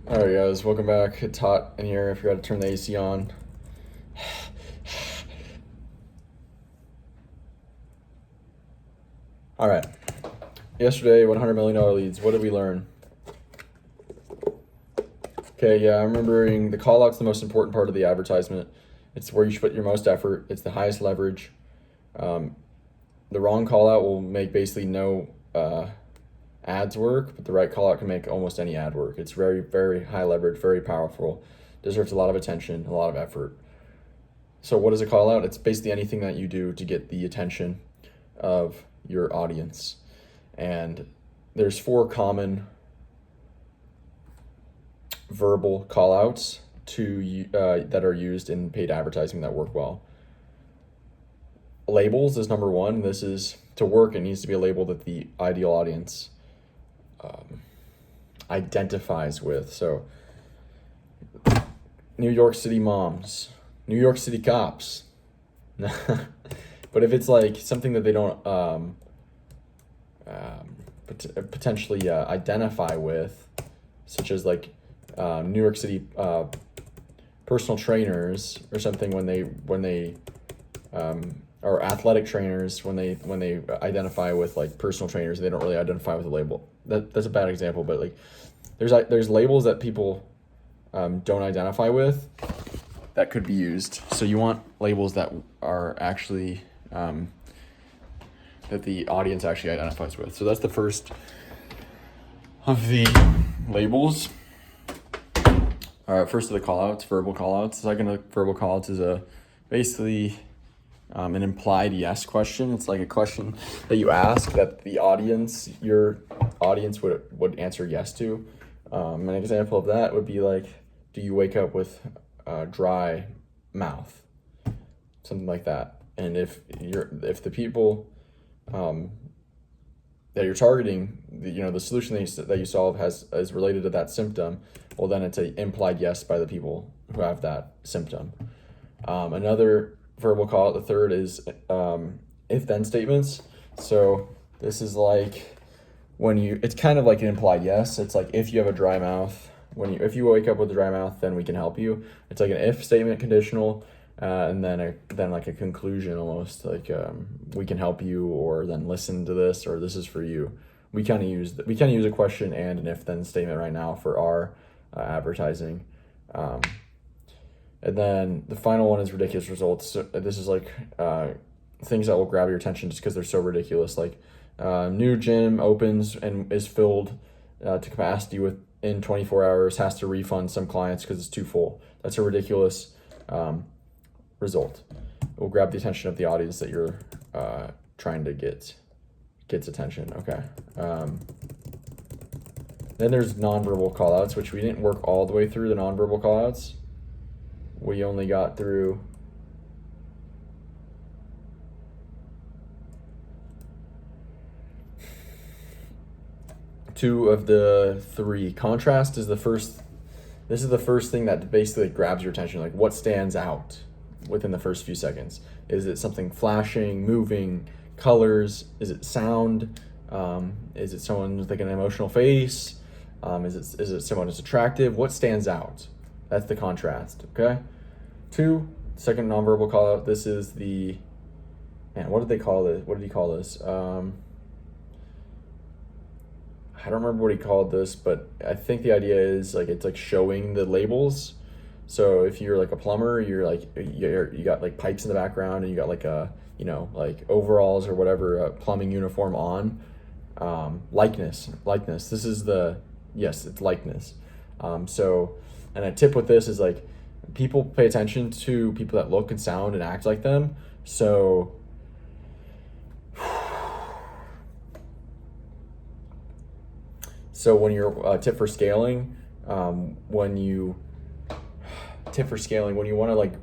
Alright guys, welcome back. It's hot in here. I forgot to turn the AC on. Alright. Yesterday, $100 million leads. What did we learn? Okay, yeah, I'm remembering the call out's the most important part of the advertisement. It's where you should put your most effort. It's the highest leverage. The wrong call out will make basically no ads work, but the right call out can make almost any ad work. It's very, very high leverage, very powerful, deserves a lot of attention, a lot of effort. So what is a call out? It's basically anything that you do to get the attention of your audience. And there's 4 common verbal call outs that are used in paid advertising that work well. Labels is number 1. This is to work. It needs to be a label that the ideal audience identifies with. So New York City moms, New York City cops. But if it's like something that they don't potentially identify with, such as like New York City personal trainers or something, when they or athletic trainers, when they identify with like personal trainers, they don't really identify with the label. That's a bad example, but like there's labels that people don't identify with that could be used. So you want labels that are actually that the audience actually identifies with. So that's the first of the labels. All right, first of the callouts, verbal callouts. The second of verbal callouts is basically an implied yes question. It's like a question that you ask that your audience would answer yes to. An example of that would be like, do you wake up with dry mouth? Something like that. And if the people that you're targeting, the solution that you solve is related to that symptom, well, then it's an implied yes by the people who have that symptom. Another verbal call out, the third, is if-then statements. So this is like it's kind of like an implied yes. It's like, if you have a dry mouth, if you wake up with a dry mouth, then we can help you. It's like an if statement, conditional, and then like a conclusion, almost like we can help you, or then listen to this, or this is for you. We kind of use a question and an if-then statement right now for our advertising. And then the final one is ridiculous results. So this is like things that will grab your attention just because they're so ridiculous. Like new gym opens and is filled to capacity within 24 hours, has to refund some clients because it's too full. That's a ridiculous result. It will grab the attention of the audience that you're trying to gets attention. Okay. Then there's nonverbal callouts, which we didn't work all the way through the nonverbal callouts. We only got through two of the 3. Contrast is the first. This is the first thing that basically grabs your attention. Like, what stands out within the first few seconds? Is it something flashing, moving, colors? Is it sound? Is it someone with like an emotional face? Is it someone who's attractive? What stands out? That's the contrast. Okay. 2, second nonverbal call out. This is what did they call it? What did he call this? I don't remember what he called this, but I think the idea is like, it's like showing the labels. So if you're like a plumber, you got like pipes in the background, and you got like like overalls or whatever, a plumbing uniform on. Likeness. This is it's likeness. So, and a tip with this is like, people pay attention to people that look and sound and act like them. So when you're tip for scaling, when you want to like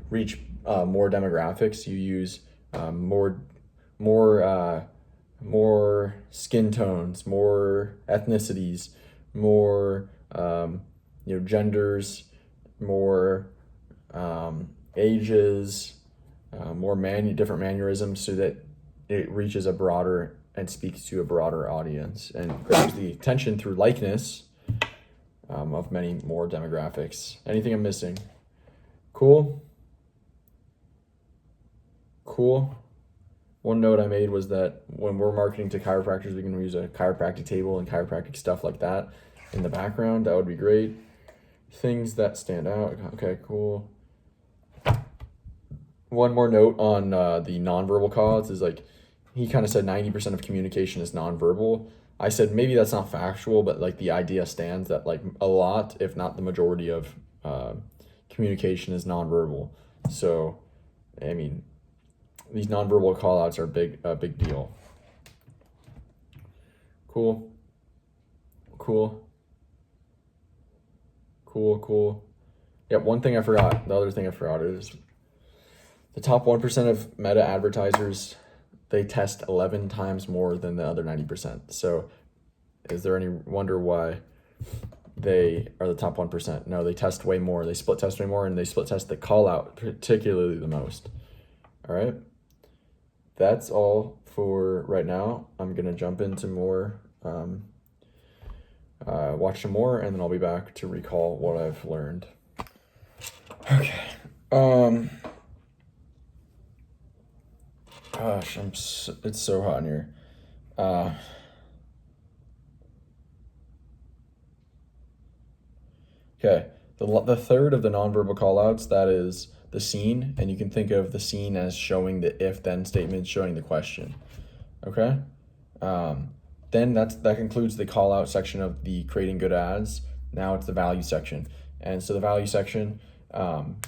reach more demographics, you use more skin tones, more ethnicities, more genders, more ages, more different mannerisms, so that it reaches a broader and speaks to a broader audience and grabs the attention through likeness, of many more demographics. Anything I'm missing? Cool. Cool. One note I made was that when we're marketing to chiropractors, we can use a chiropractic table and chiropractic stuff like that in the background. That would be great. Things that stand out. Okay, cool. One more note on the nonverbal call-outs is like, he kind of said 90% of communication is nonverbal. I said maybe that's not factual, but like the idea stands that like a lot, if not the majority of communication is nonverbal. So, I mean, these nonverbal callouts are a big deal. Cool. Cool. Cool, cool. Yeah, one thing I forgot. The other thing I forgot is the top 1% of meta advertisers, they test 11 times more than the other 90%. So is there any wonder why they are the top 1%? No, they test way more. They split test way more, and they split test the call out particularly the most. All right. That's all for right now. I'm going to jump into more, watch some more, and then I'll be back to recall what I've learned. Okay. Gosh, it's so hot in here. Okay, the third of the nonverbal callouts, that is the scene, and you can think of the scene as showing the if-then statement, showing the question. Okay, then that concludes the callout section of the creating good ads. Now it's the value section, and so the value section, an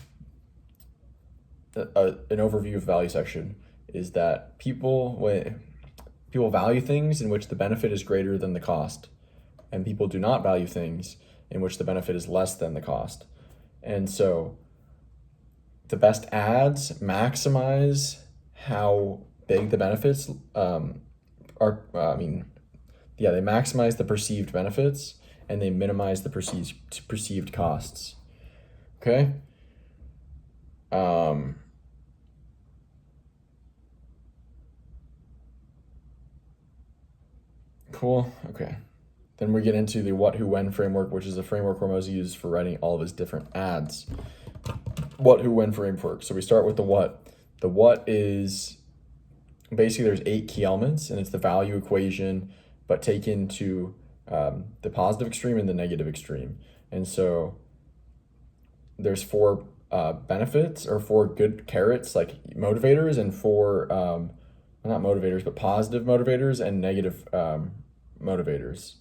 overview of value section is that people value things in which the benefit is greater than the cost, and people do not value things in which the benefit is less than the cost. And so the best ads maximize how big the benefits are. They maximize the perceived benefits and they minimize the perceived costs. Okay. Cool. Okay. Then we get into the what, who, when framework, which is a framework Hormozi uses for writing all of his different ads. What, who, when framework. So we start with the what. The what is basically there's 8 key elements, and it's the value equation, but taken to the positive extreme and the negative extreme. And so there's 4 benefits, or 4 good carrots, like motivators, and 4 not motivators, but positive motivators and negative motivators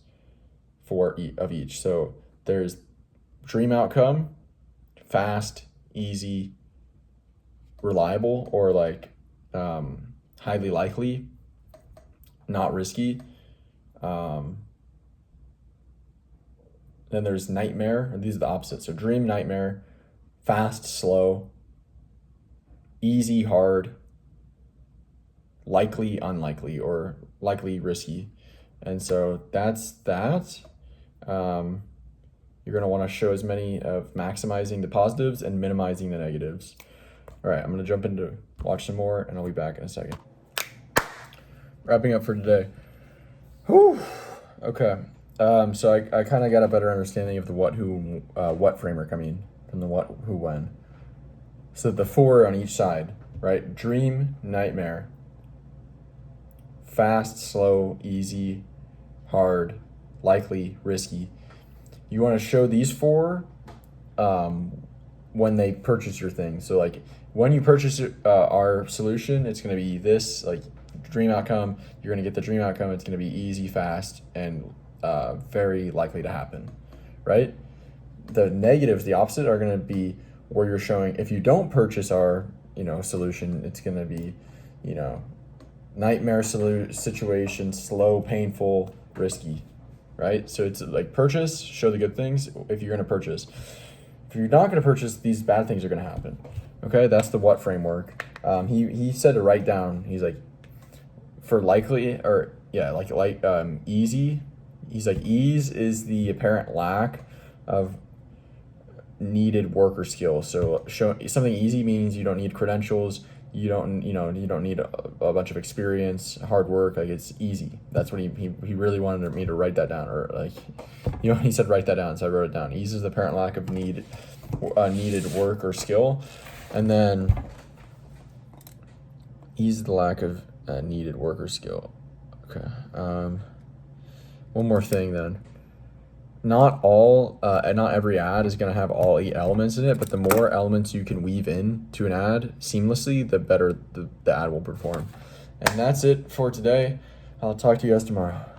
of each. So there's dream outcome, fast, easy, reliable, or like highly likely, not risky. Then there's nightmare. These are the opposites. So dream, nightmare, fast, slow, easy, hard, likely, unlikely, or likely, risky. And so that's that. You're going to want to show as many of maximizing the positives and minimizing the negatives. All right, I'm going to jump into watch some more, and I'll be back in a second. Wrapping up for today. Whew. Okay. So I kind of got a better understanding of the what, who, what framework, from the what, who, when. So the 4 on each side, right? Dream, nightmare, fast, slow, easy, hard, likely, risky. You want to show these 4 when they purchase your thing. So like when you purchase our solution, it's going to be this, like dream outcome. You're going to get the dream outcome. It's going to be easy, fast, and very likely to happen, right? The negatives, the opposite, are going to be where you're showing if you don't purchase our solution, it's going to be nightmare situation, slow, painful, risky, right? So it's like purchase, show the good things if you're going to purchase. If you're not going to purchase, these bad things are going to happen. Okay, that's the what framework. He said to write down. He's like, for likely, or easy. He's like, ease is the apparent lack of needed work or skill. So show something easy means you don't need credentials, you don't need a bunch of experience, hard work. Like, it's easy. That's what he really wanted me to write that down, or like, he said write that down, so I wrote it down. Ease is the apparent lack of needed work or skill, and then ease the lack of needed work or skill. Okay. One more thing then. Not every ad is going to have all 8 elements in it, but the more elements you can weave in to an ad seamlessly, the better the ad will perform. And that's it for today. I'll talk to you guys tomorrow.